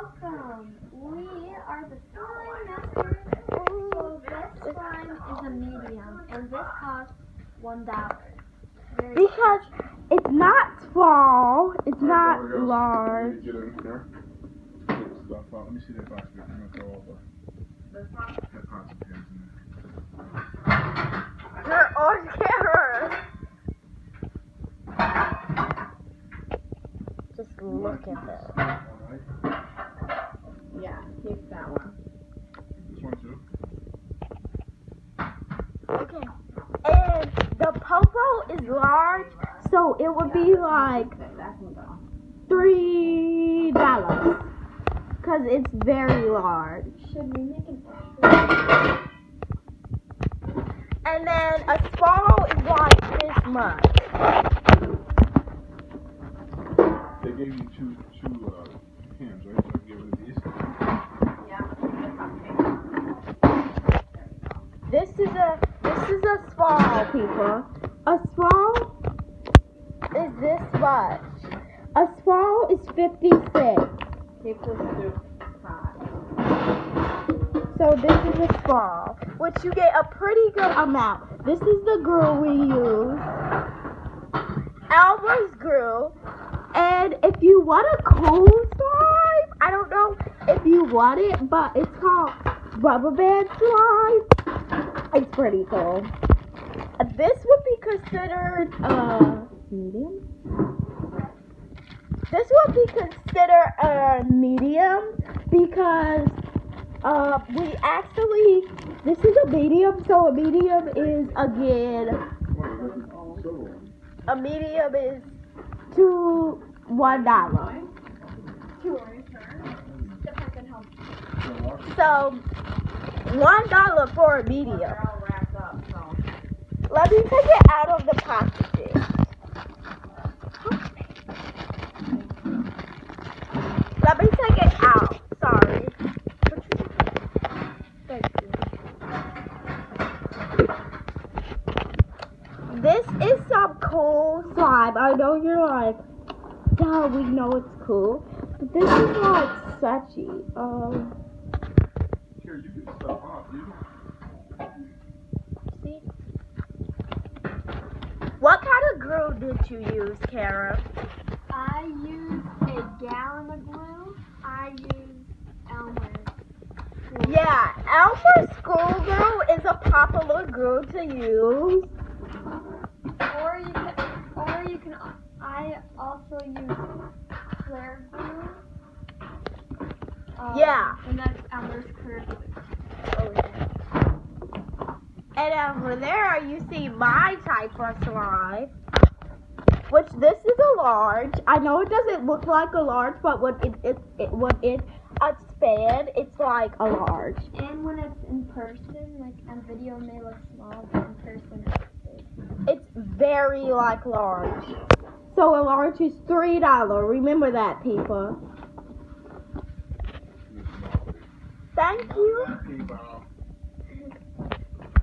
welcome. We are the slime masters. So this slime is a medium, and this costs $1. Because it's not small, it's not large. Get in here. Take the stuff out. Let me see that box. I'm gonna throw all the pots and pans in there. You're on camera. Just look at this. Alright. Yeah, take that one. This one too. Okay. And the popo is large, so it would be like That can go. $3. Because it's very large. Should we make an extra? And then a small is like this much. They gave you two cans, right? So I can get rid of these. This is a small, people. A small is this much. A small is 56. Keep the soup hot. So this is a small, which you get a pretty good amount. This is the glue we use. Elmer's glue. And if you want a cool slime, I don't know if you want it, but it's called rubber band slime. It's pretty cool. This would be considered medium. This would be considered a medium because we actually, this is a medium, so a medium is again, a medium is $1. So $1 for a medium. They're all wrapped up, so. Let me take it out of the packaging. Let me take it out. Sorry. Thank you. This is some cool slime. I know you're like, duh, we know it's cool. But this is like suchy. Here, you get stuff off, you. See? What kind of glue did you use, Kara? I used a gallon of glue. I used Elmer's. Yeah, Elmer's school glue is a popular glue to use. Or you can. I also use Claire glue. Yeah. And that's Elmer's Claire glue. Oh, yeah. And over there, you see my type of slime, which this is a large. I know it doesn't look like a large, but when it expands, it's like a large. And when it's in person, like on video, it may look small, but in person, it's big. It's very like large. So a large is $3. Remember that, people. Thank you. Happy,